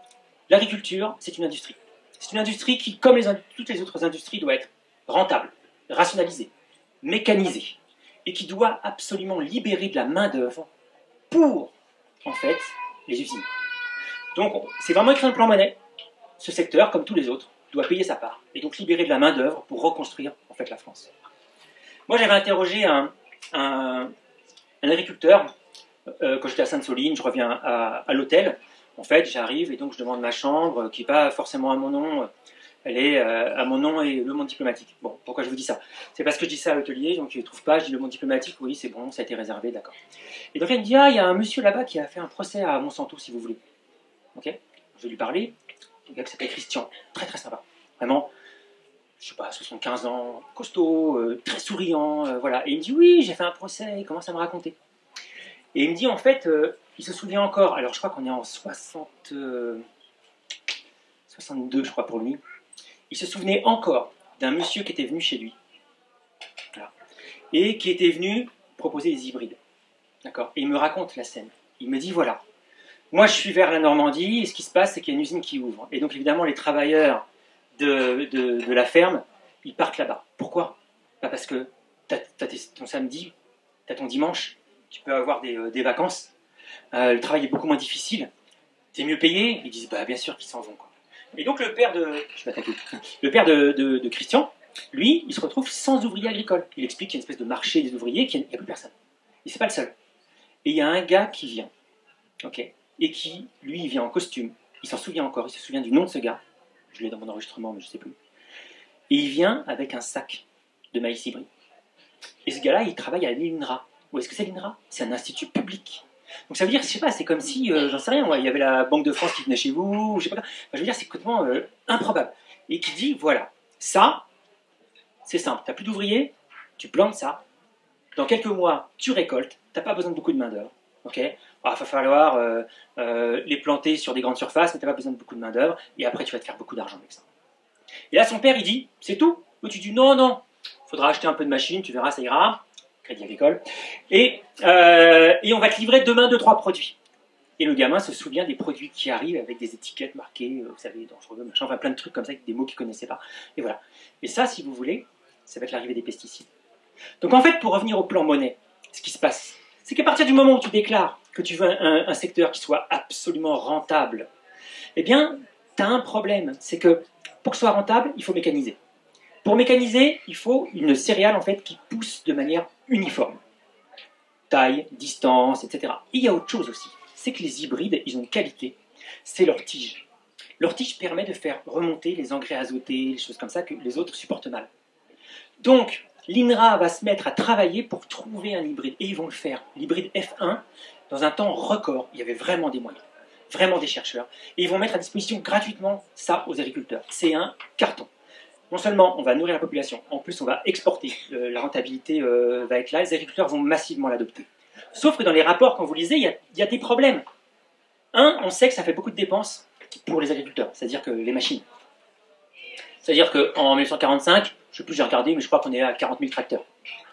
S1: l'agriculture, c'est une industrie. C'est une industrie qui, comme toutes les autres industries, doit être rentable, rationalisée, mécanisée, et qui doit absolument libérer de la main-d'œuvre pour, en fait, les usines. Donc, c'est vraiment écrit dans le plan Monnet. Ce secteur, comme tous les autres, doit payer sa part, et donc libérer de la main-d'œuvre pour reconstruire, en fait, la France. Moi, j'avais interrogé un agriculteur, quand j'étais à Sainte-Soline, je reviens à l'hôtel. En fait, j'arrive et donc je demande ma chambre, qui n'est pas forcément à mon nom, elle est à mon nom et le monde diplomatique. Bon, pourquoi je vous dis ça? C'est parce que je dis ça à l'hôtelier, donc je ne trouve pas, je dis le monde diplomatique, oui, c'est bon, ça a été réservé, d'accord. Et donc elle me dit, ah, il y a un monsieur là-bas qui a fait un procès à Monsanto, si vous voulez. Ok? Je vais lui parler, un gars qui s'appelle Christian, très très sympa, vraiment, je sais pas, 75 ans, costaud, très souriant, voilà. Et il me dit, oui, j'ai fait un procès, il commence à me raconter. Et il me dit, en fait, il se souvient encore, alors je crois qu'on est en 62, je crois, pour lui. Il se souvenait encore d'un monsieur qui était venu chez lui. Voilà. Et qui était venu proposer des hybrides. D'accord? Et il me raconte la scène. Il me dit, voilà, moi je suis vers la Normandie, et ce qui se passe, c'est qu'il y a une usine qui ouvre. Et donc évidemment, les travailleurs de la ferme, ils partent là-bas. Pourquoi? Bah parce que t'as ton samedi, t'as ton dimanche, tu peux avoir des vacances, le travail est beaucoup moins difficile, t'es mieux payé. Ils disent bah bien sûr qu'ils s'en vont quoi. Et donc le père de Christian, lui, il se retrouve sans ouvrier agricole. Il explique qu'il y a une espèce de marché des ouvriers, qu'il n'y a plus personne. Et c'est pas le seul. Et il y a un gars qui vient, ok, et qui, lui, il vient en costume. Il s'en souvient encore, il se souvient du nom de ce gars. Je l'ai dans mon enregistrement, mais je ne sais plus. Et il vient avec un sac de maïs hybride. Et ce gars-là, il travaille à l'INRA. Où est-ce que c'est l'INRA? C'est un institut public. Donc ça veut dire, je sais pas, c'est comme si, j'en sais rien, il y avait la Banque de France qui venait chez vous, je sais pas. Enfin, je veux dire, c'est complètement improbable. Et qui dit, voilà, ça, c'est simple. Tu n'as plus d'ouvriers, tu plantes ça. Dans quelques mois, tu récoltes. Tu n'as pas besoin de beaucoup de main-d'œuvre. Ok? Il va falloir les planter sur des grandes surfaces, mais tu n'as pas besoin de beaucoup de main-d'œuvre. Et après, tu vas te faire beaucoup d'argent avec ça. Et là, son père, il dit, c'est tout? Ou tu dis, non, non, il faudra acheter un peu de machines, tu verras, ça ira. Crédit agricole. Et on va te livrer demain 2-3 produits. Et le gamin se souvient des produits qui arrivent avec des étiquettes marquées, vous savez, dangereux, machin, enfin plein de trucs comme ça, avec des mots qu'il ne connaissait pas. Et voilà. Et ça, si vous voulez, ça va être l'arrivée des pesticides. Donc en fait, pour revenir au plan Monnet, ce qui se passe, c'est qu'à partir du moment où tu déclares que tu veux un secteur qui soit absolument rentable, eh bien, tu as un problème. C'est que pour que ce soit rentable, il faut mécaniser. Pour mécaniser, il faut une céréale en fait, qui pousse de manière uniforme. Taille, distance, etc. Et il y a autre chose aussi. C'est que les hybrides, ils ont une qualité. C'est leur tige. Leur tige permet de faire remonter les engrais azotés, les choses comme ça que les autres supportent mal. Donc, l'INRA va se mettre à travailler pour trouver un hybride. Et ils vont le faire. L'hybride F1, dans un temps record, il y avait vraiment des moyens, vraiment des chercheurs. Et ils vont mettre à disposition gratuitement ça aux agriculteurs. C'est un carton. Non seulement on va nourrir la population, en plus on va exporter. La rentabilité va être là, les agriculteurs vont massivement l'adopter. Sauf que dans les rapports, quand vous lisez, il y a des problèmes. Un, on sait que ça fait beaucoup de dépenses pour les agriculteurs, c'est-à-dire que les machines. C'est-à-dire qu'en 1945, je ne sais plus, j'ai regardé, mais je crois qu'on est à 40 000 tracteurs.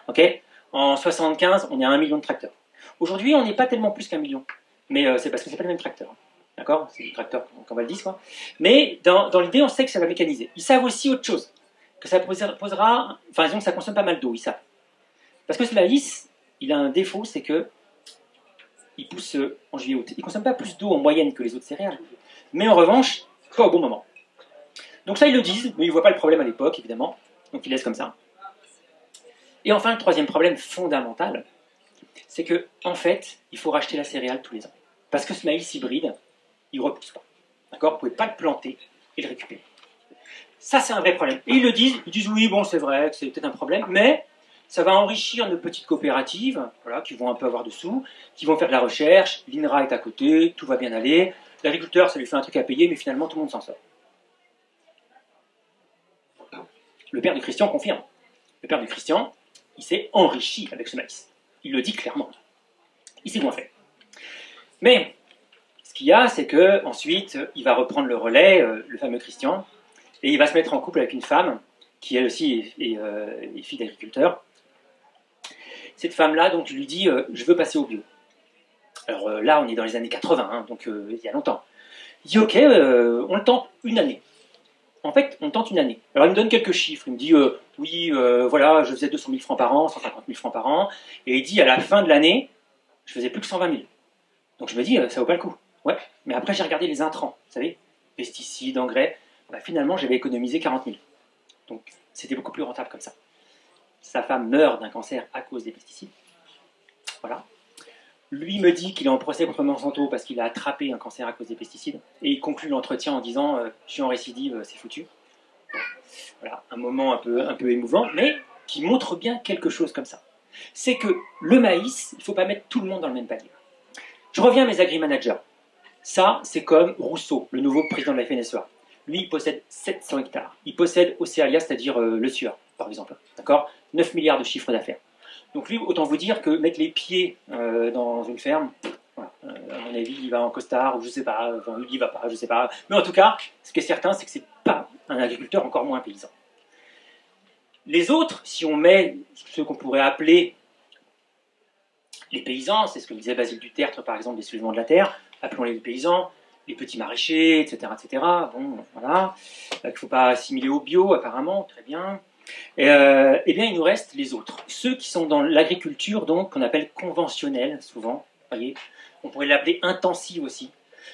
S1: Okay, en 1975, on est à 1 million de tracteurs. Aujourd'hui, on n'est pas tellement plus qu'1 million. Mais c'est parce que ce n'est pas le même tracteur. D'accord? C'est du tracteur qu'on va le dire, quoi. Mais dans l'idée, on sait que ça va mécaniser. Ils savent aussi autre chose. Que ça posera. Enfin, disons que ça consomme pas mal d'eau, ils savent. Parce que ce maïs, il a un défaut, c'est que il pousse en juillet-août. Il ne consomme pas plus d'eau en moyenne que les autres céréales. Mais en revanche, pas au bon moment. Donc ça, ils le disent, mais ils ne voient pas le problème à l'époque, évidemment. Donc ils laissent comme ça. Et enfin, le troisième problème fondamental, c'est que, en fait, il faut racheter la céréale tous les ans. Parce que ce maïs hybride, il ne repousse pas. D'accord? Vous ne pouvez pas le planter et le récupérer. Ça, c'est un vrai problème. Et ils le disent, oui, bon, c'est vrai que c'est peut-être un problème, mais ça va enrichir nos petites coopératives, voilà, qui vont un peu avoir de sous, qui vont faire de la recherche, l'INRA est à côté, tout va bien aller, l'agriculteur, ça lui fait un truc à payer, mais finalement, tout le monde s'en sort. Le père de Christian confirme. Le père de Christian, il s'est enrichi avec ce maïs. Il le dit clairement. Il s'est goinfré. Mais, ce qu'il y a, c'est que ensuite, il va reprendre le relais, le fameux Christian, et il va se mettre en couple avec une femme, qui elle aussi est fille d'agriculteur. Cette femme-là, donc, lui dit je veux passer au bio. Alors là, on est dans les années 80, hein, donc il y a longtemps. Il dit ok, on le tente une année. En fait, on tente une année. Alors il me donne quelques chiffres. Il me dit oui, voilà, je faisais 200 000 francs par an, 150 000 francs par an. Et il dit à la fin de l'année, je faisais plus que 120 000. Donc je me dis, ça vaut pas le coup. Ouais, mais après j'ai regardé les intrants, vous savez, pesticides, engrais. Bah, finalement, j'avais économisé 40 000. Donc c'était beaucoup plus rentable comme ça. Sa femme meurt d'un cancer à cause des pesticides. Voilà. Lui me dit qu'il est en procès contre Monsanto parce qu'il a attrapé un cancer à cause des pesticides. Et il conclut l'entretien en disant je suis en récidive, c'est foutu. Voilà, un moment un peu émouvant, mais qui montre bien quelque chose comme ça. C'est que le maïs, il ne faut pas mettre tout le monde dans le même panier. Je reviens à mes agri-managers. Ça, c'est comme Rousseau, le nouveau président de la FNSEA. Lui, il possède 700 hectares. Il possède Océalia, c'est-à-dire le Sueur, par exemple. D'accord? 9 milliards de chiffre d'affaires. Donc lui, autant vous dire que mettre les pieds dans une ferme, voilà, à mon avis, il va en costard, ou je sais pas, enfin, il y va pas, je sais pas. Mais en tout cas, ce qui est certain, c'est que c'est pas un agriculteur, encore moins un paysan. Les autres, si on met ce qu'on pourrait appeler les paysans, c'est ce que disait Basile Dutertre, par exemple, des soulèvements de la terre, appelons-les les paysans, les petits maraîchers, etc., etc. Bon, voilà, qu'il ne faut pas assimiler au bio, apparemment, très bien. Eh bien, il nous reste les autres. Ceux qui sont dans l'agriculture, donc, qu'on appelle conventionnelle, souvent, voyez, on pourrait l'appeler intensive aussi.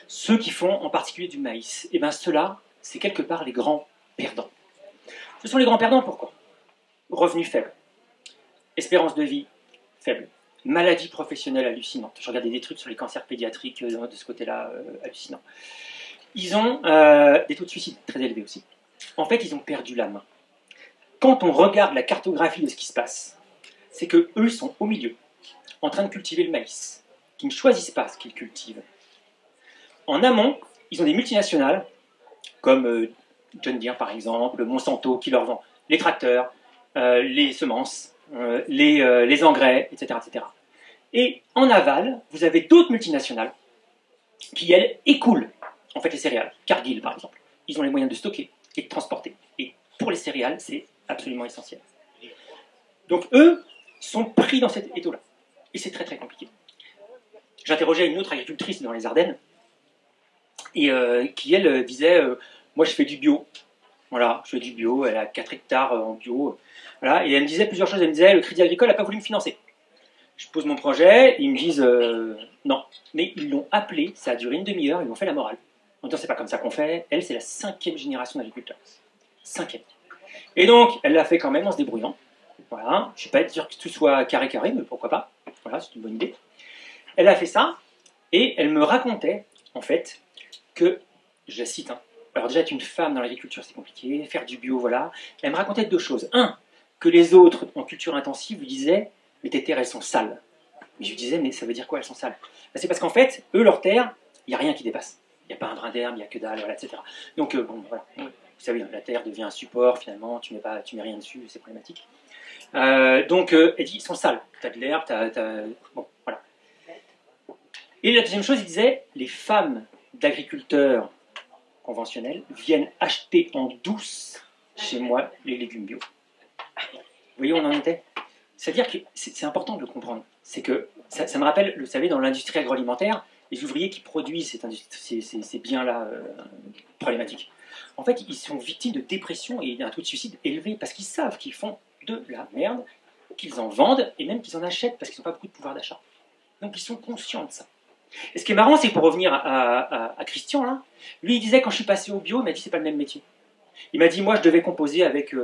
S1: Ceux qui font en particulier du maïs. Eh bien, ceux-là, c'est quelque part les grands perdants. Ce sont les grands perdants, pourquoi? Revenus faibles. Espérance de vie faible. Maladie professionnelle hallucinante. Je regardais des trucs sur les cancers pédiatriques de ce côté-là, hallucinant. Ils ont des taux de suicide très élevés aussi. En fait, ils ont perdu la main. Quand on regarde la cartographie de ce qui se passe, c'est qu'eux sont au milieu, en train de cultiver le maïs, qui ne choisissent pas ce qu'ils cultivent. En amont, ils ont des multinationales, comme John Deere par exemple, Monsanto qui leur vend les tracteurs, les semences, les engrais, etc., etc. Et en aval, vous avez d'autres multinationales qui, elles, écoulent en fait les céréales. Cargill, par exemple. Ils ont les moyens de stocker et de transporter. Et pour les céréales, c'est absolument essentiel. Donc eux sont pris dans cet étau-là. Et c'est très très compliqué. J'interrogeais une autre agricultrice dans les Ardennes, et qui, elle, disait moi je fais du bio. Voilà, je fais du bio, elle a 4 hectares en bio. Voilà, et elle me disait plusieurs choses. Elle me disait le Crédit Agricole n'a pas voulu me financer. Je pose mon projet, ils me disent non. Mais ils l'ont appelé, ça a duré une demi-heure, ils m'ont fait la morale. En même temps, c'est pas comme ça qu'on fait. Elle, c'est la 5e génération d'agriculteurs. 5e. Et donc, elle l'a fait quand même en se débrouillant. Voilà. Je ne suis pas sûr que tout soit carré, mais pourquoi pas. Voilà, c'est une bonne idée. Elle a fait ça, et elle me racontait, en fait, que, je la cite, hein, alors déjà, être une femme dans l'agriculture, c'est compliqué, faire du bio, voilà. Elle me racontait 2 choses. Un, que les autres, en culture intensive, lui disaient, mais tes terres, elles sont sales. Mais je lui disais, mais ça veut dire quoi, elles sont sales? C'est parce qu'en fait, eux, leurs terres, il n'y a rien qui dépasse. Il n'y a pas un brin d'herbe, il n'y a que dalle, voilà, etc. Donc, bon, voilà. Vous savez, la terre devient un support, finalement, tu mets rien dessus, c'est problématique. Donc, elle dit, ils sont sales. T'as de l'herbe, bon, voilà. Et la deuxième chose, il disait, les femmes d'agriculteurs conventionnels viennent acheter en douce chez moi les légumes bio. Vous voyez où on en était? C'est-à-dire que c'est important de le comprendre. C'est que ça me rappelle, vous savez, dans l'industrie agroalimentaire, les ouvriers qui produisent ces biens-là problématiques. En fait, ils sont victimes de dépression et d'un taux de suicide élevé parce qu'ils savent qu'ils font de la merde, qu'ils en vendent et même qu'ils en achètent parce qu'ils n'ont pas beaucoup de pouvoir d'achat. Donc ils sont conscients de ça. Et ce qui est marrant, c'est que pour revenir à Christian, là, lui, il disait quand je suis passé au bio, il m'a dit c'est pas le même métier. Il m'a dit moi, je devais composer avec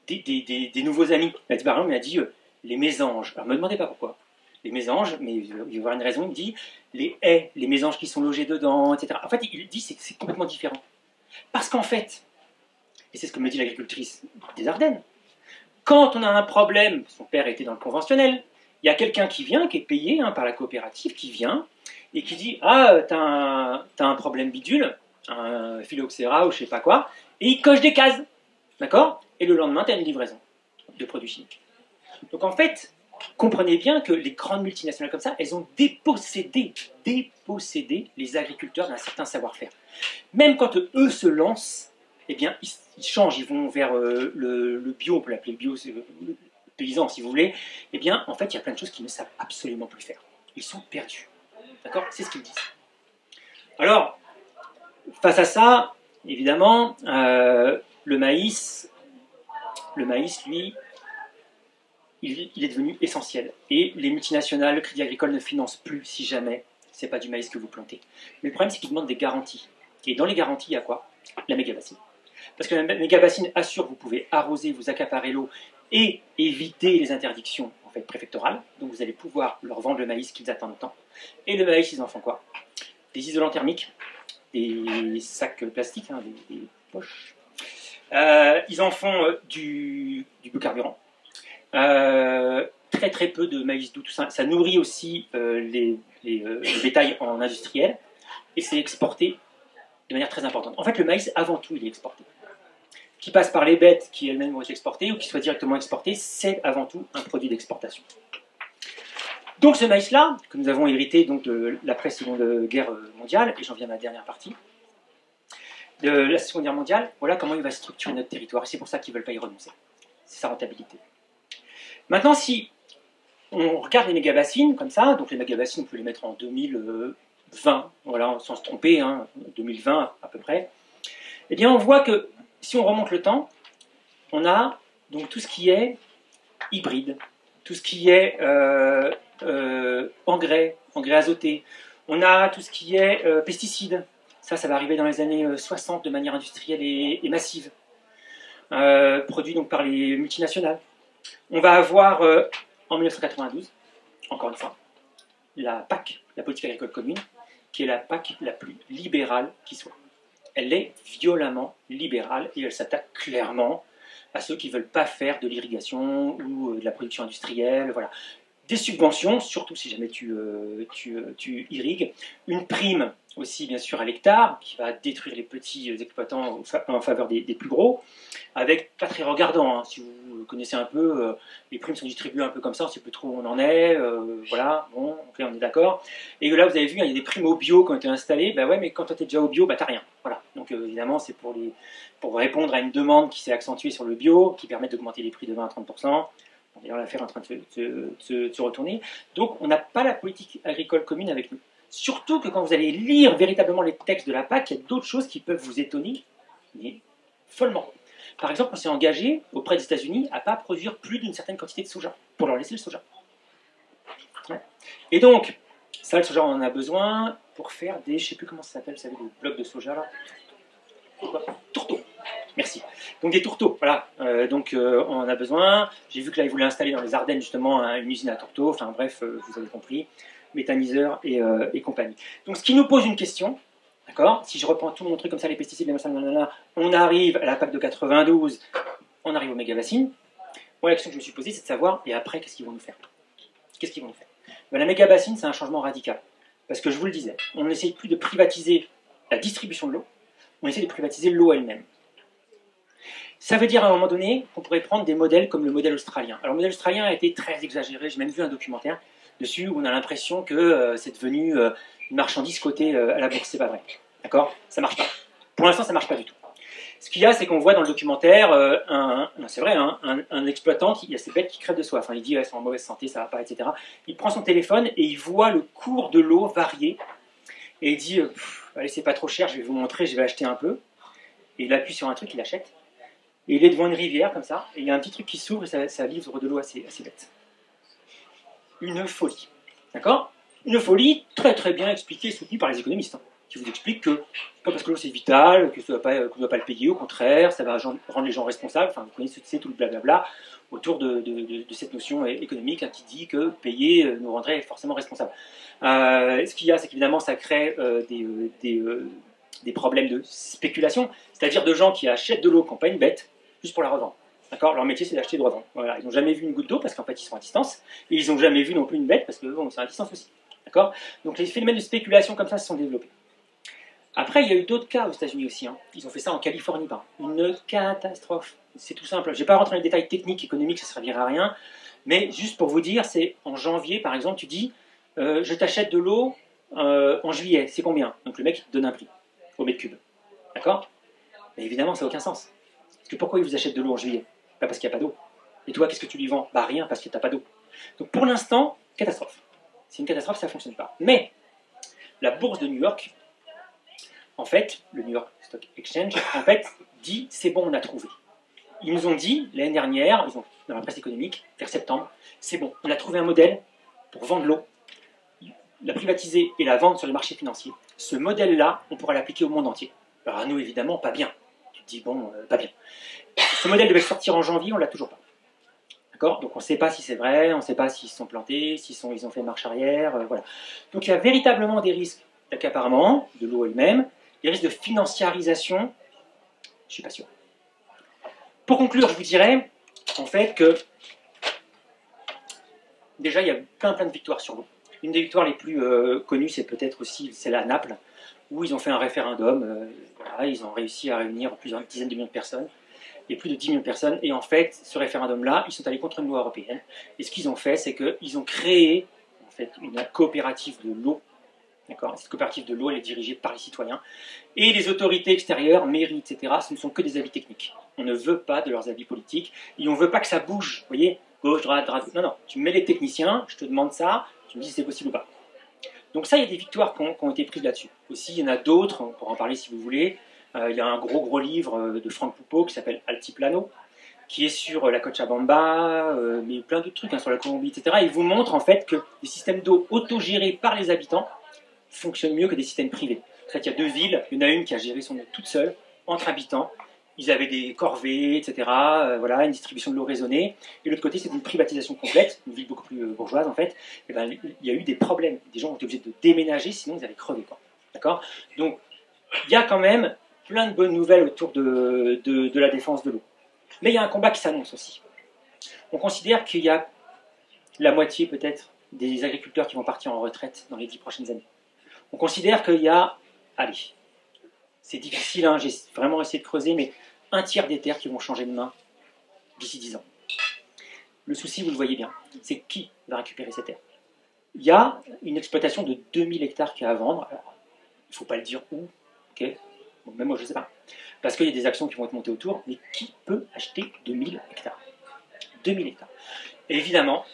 S1: des nouveaux amis. Il m'a dit les mésanges. Alors, ne me demandez pas pourquoi. Les mésanges, mais il va y avoir une raison. Il me dit les haies, les mésanges qui sont logés dedans, etc. En fait, il dit c'est complètement différent. Parce qu'en fait, et c'est ce que me dit l'agricultrice des Ardennes, quand on a un problème, son père était dans le conventionnel, il y a quelqu'un qui vient, qui est payé par la coopérative, qui vient et qui dit ah, t'as un problème bidule, un phylloxéra ou je sais pas quoi, et il coche des cases. D'accord? Et le lendemain, tu as une livraison de produits chimiques. Donc en fait, comprenez bien que les grandes multinationales comme ça, elles ont dépossédé les agriculteurs d'un certain savoir-faire. Même quand eux se lancent, eh bien, ils changent, ils vont vers le bio, on peut l'appeler bio, le paysan si vous voulez. Eh bien, en fait, il y a plein de choses qu'ils ne savent absolument plus faire. Ils sont perdus. D'accord? C'est ce qu'ils disent. Alors, face à ça, évidemment, le maïs, lui, il est devenu essentiel. Et les multinationales, le Crédit Agricole ne finance plus si jamais ce n'est pas du maïs que vous plantez. Mais le problème, c'est qu'ils demandent des garanties. Et dans les garanties, il y a quoi? La méga-bassine. Parce que la méga-bassine assure que vous pouvez arroser, vous accaparer l'eau et éviter les interdictions en fait, préfectorales. Donc vous allez pouvoir leur vendre le maïs qu'ils attendent tant. Et le maïs, ils en font quoi? Des isolants thermiques, des sacs plastiques, des poches. Ils en font du biocarburant. Très très peu de maïs doux, tout ça. Ça nourrit aussi le bétail en industriel et c'est exporté de manière très importante. En fait, le maïs, avant tout, il est exporté. Qu'il passe par les bêtes qui elles-mêmes vont être exportées ou qu'il soit directement exporté, c'est avant tout un produit d'exportation. Donc ce maïs-là, que nous avons hérité donc, de l'après-seconde guerre mondiale, et j'en viens à ma dernière partie, de la Seconde Guerre mondiale, voilà comment il va structurer notre territoire. Et c'est pour ça qu'ils ne veulent pas y renoncer. C'est sa rentabilité. Maintenant, si on regarde les méga-bassines comme ça, donc les méga-bassines, on peut les mettre en 2020, voilà, sans se tromper, 2020 à peu près, eh bien on voit que si on remonte le temps, on a donc tout ce qui est hybride, tout ce qui est engrais azoté, on a tout ce qui est pesticides. Ça va arriver dans les années 60 de manière industrielle et massive, produit donc par les multinationales. On va avoir en 1992, encore une fois, la PAC, la politique agricole commune, qui est la PAC la plus libérale qui soit. Elle est violemment libérale et elle s'attaque clairement à ceux qui ne veulent pas faire de l'irrigation ou de la production industrielle. Voilà. Des subventions, surtout si jamais tu irrigues, une prime aussi bien sûr à l'hectare qui va détruire les petits exploitants en faveur des plus gros, avec pas très regardant, si vous connaissez un peu, les primes sont distribuées un peu comme ça, on ne sait plus trop où on en est, voilà, bon, ok, on est d'accord. Et là vous avez vu, il y a des primes au bio qui ont été installées, bah ouais, mais quand tu es déjà au bio, bah t'as rien, voilà. Donc évidemment c'est pour répondre à une demande qui s'est accentuée sur le bio, qui permet d'augmenter les prix de 20 à 30%. D'ailleurs, l'affaire est en train de se retourner. Donc, on n'a pas la politique agricole commune avec nous. Surtout que quand vous allez lire véritablement les textes de la PAC, il y a d'autres choses qui peuvent vous étonner, mais follement. Par exemple, on s'est engagé auprès des États-Unis à ne pas produire plus d'une certaine quantité de soja, pour leur laisser le soja. Ouais. Et donc, ça, le soja, on en a besoin pour faire des, je ne sais plus comment ça s'appelle, vous savez, des blocs de soja là. Quoi? Tourteaux. Merci. Donc des tourteaux, voilà. On en a besoin. J'ai vu que là, ils voulaient installer dans les Ardennes justement une usine à tourteaux. Enfin bref, vous avez compris. Méthaniseurs et compagnie. Donc ce qui nous pose une question, d'accord? Si je reprends tout mon truc comme ça, les pesticides, les machins, on arrive à la PAC de 92, on arrive au méga-bassine. Moi, la question que je me suis posée, c'est de savoir, et après, qu'est-ce qu'ils vont nous faire? Qu'est-ce qu'ils vont nous faire? Ben, la méga-bassine, c'est un changement radical. Parce que je vous le disais, on n'essaye plus de privatiser la distribution de l'eau, on essaie de privatiser l'eau elle-même. Ça veut dire à un moment donné qu'on pourrait prendre des modèles comme le modèle australien. Alors le modèle australien a été très exagéré, j'ai même vu un documentaire dessus où on a l'impression que c'est devenu une marchandise cotée à la bourse, c'est pas vrai. D'accord? Ça marche pas. Pour l'instant, ça marche pas du tout. Ce qu'il y a, c'est qu'on voit dans le documentaire, c'est vrai, un exploitant, il y a ces bêtes qui crèvent de soif. Enfin, il dit elles sont en mauvaise santé, ça va pas, etc. Il prend son téléphone et il voit le cours de l'eau varier. Et il dit, allez, c'est pas trop cher, je vais vous montrer, je vais acheter un peu. Et il appuie sur un truc, il achète. Et il est devant une rivière, comme ça, et il y a un petit truc qui s'ouvre et ça livre de l'eau assez bête. Une folie. D'accord? Une folie très très bien expliquée, soutenue par les économistes, hein, qui vous expliquent que pas parce que l'eau c'est vital, qu'on ne doit pas le payer, au contraire, ça va rendre les gens responsables. Enfin, vous connaissez tout le blablabla autour de cette notion économique, hein, qui dit que payer nous rendrait forcément responsables. Ce qu'il y a, c'est qu'évidemment, ça crée des problèmes de spéculation, c'est-à-dire de gens qui achètent de l'eau qui n'ont pas une bête, juste pour la revendre. D'accord? Leur métier, c'est d'acheter et de revendre. Voilà. Ils n'ont jamais vu une goutte d'eau parce qu'en fait, ils sont à distance. Et ils n'ont jamais vu non plus une bête parce que bon, ils sont à distance aussi. D'accord? Donc les phénomènes de spéculation comme ça se sont développés. Après, il y a eu d'autres cas aux États-Unis aussi. Hein. Ils ont fait ça en Californie, par exemple. Une catastrophe. C'est tout simple. Je ne vais pas rentrer dans les détails techniques, économiques, ça ne servira à rien. Mais juste pour vous dire, c'est en janvier, par exemple, tu dis je t'achète de l'eau en juillet. C'est combien? Donc le mec, il te donne un prix au mètre cube. D'accord? Mais évidemment, ça n'a aucun sens. Parce que pourquoi il vous achète de l'eau en juillet? Pas parce qu'il n'y a pas d'eau. Et toi, qu'est-ce que tu lui vends? Bah rien, parce que tu n'as pas d'eau. Donc pour l'instant, catastrophe. C'est une catastrophe, ça ne fonctionne pas. Mais la bourse de New York, en fait, le New York Stock Exchange, en fait, dit c'est bon, on a trouvé. Ils nous ont dit l'année dernière, dans la presse économique, vers septembre, c'est bon, on a trouvé un modèle pour vendre l'eau, la privatiser et la vendre sur les marchés financiers. Ce modèle-là, on pourra l'appliquer au monde entier. Alors à nous, évidemment, pas bien. Tu te dis, bon, pas bien. Ce modèle devait sortir en janvier, on ne l'a toujours pas. D'accord? Donc on ne sait pas si c'est vrai, on ne sait pas s'ils se sont plantés, ils ont fait marche arrière, voilà. Donc il y a véritablement des risques d'accaparement de l'eau elle-même, des risques de financiarisation, je ne suis pas sûr. Pour conclure, je vous dirais, en fait, que déjà, il y a plein de victoires sur l'eau. Une des victoires les plus connues, c'est peut-être aussi celle à Naples, où ils ont fait un référendum, voilà, ils ont réussi à réunir plusieurs dizaines de millions de personnes, et plus de 10 millions de personnes, et en fait, ce référendum-là, ils sont allés contre une loi européenne, et ce qu'ils ont fait, c'est qu'ils ont créé, en fait, une coopérative de l'eau. D'accord? Cette coopérative de l'eau, elle est dirigée par les citoyens. Et les autorités extérieures, mairies, etc., ce ne sont que des avis techniques. On ne veut pas de leurs avis politiques. Et on ne veut pas que ça bouge. Vous voyez? Gauche, droite, droite. Non, non. Tu mets les techniciens, je te demande ça, tu me dis si c'est possible ou pas. Donc ça, il y a des victoires qui ont été prises là-dessus. Aussi, il y en a d'autres, on pourra en parler si vous voulez. Il y a un gros livre de Franck Poupeau qui s'appelle Altiplano, qui est sur la Cochabamba, mais plein d'autres trucs, hein, sur la Colombie, etc. Il vous montre en fait que des systèmes d'eau autogérés par les habitants fonctionne mieux que des systèmes privés. En fait, il y a deux villes, il y en a une qui a géré son eau toute seule, entre habitants. Ils avaient des corvées, etc. Voilà, une distribution de l'eau raisonnée. Et l'autre côté, c'est une privatisation complète, une ville beaucoup plus bourgeoise en fait. Et ben, il y a eu des problèmes. Des gens ont été obligés de déménager, sinon ils allaient crever. D'accord? Donc, il y a quand même plein de bonnes nouvelles autour de la défense de l'eau. Mais il y a un combat qui s'annonce aussi. On considère qu'il y a la moitié peut-être des agriculteurs qui vont partir en retraite dans les 10 prochaines années. On considère qu'il y a, allez, c'est difficile, hein, j'ai vraiment essayé de creuser, mais un tiers des terres qui vont changer de main d'ici 10 ans. Le souci, vous le voyez bien, c'est qui va récupérer ces terres. Il y a une exploitation de 2000 hectares qui est à vendre. Alors, il ne faut pas le dire où, ok? Bon, même moi, je ne sais pas. Parce qu'il y a des actions qui vont être montées autour, mais qui peut acheter 2000 hectares 2000 hectares. Et évidemment,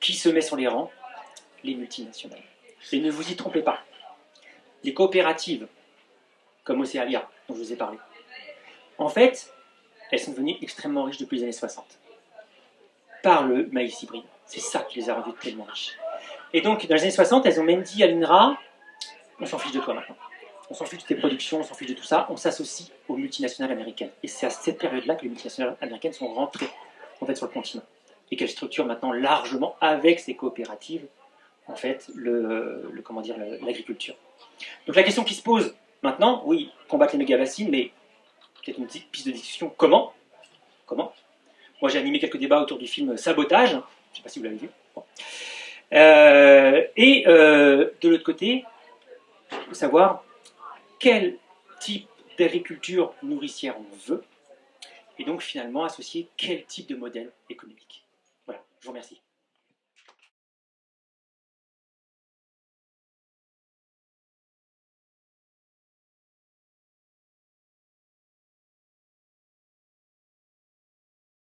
S1: qui se met sur les rangs? Les multinationales. Et ne vous y trompez pas. Les coopératives, comme Océalia, dont je vous ai parlé, en fait, elles sont devenues extrêmement riches depuis les années 60. Par le maïs hybride. C'est ça qui les a rendues tellement riches. Et donc, dans les années 60, elles ont même dit à l'INRA, on s'en fiche de toi maintenant. On s'en fiche de tes productions, on s'en fiche de tout ça, on s'associe aux multinationales américaines. Et c'est à cette période-là que les multinationales américaines sont rentrées en fait, sur le continent. Et qu'elles structurent maintenant largement, avec ces coopératives, en fait, l'agriculture. Donc la question qui se pose maintenant, oui, combattre les méga-bassines, mais peut-être une petite piste de discussion, comment? Moi j'ai animé quelques débats autour du film Sabotage, je ne sais pas si vous l'avez vu. Bon. De l'autre côté, il faut savoir quel type d'agriculture nourricière on veut, et donc finalement associer quel type de modèle économique. Voilà, je vous remercie.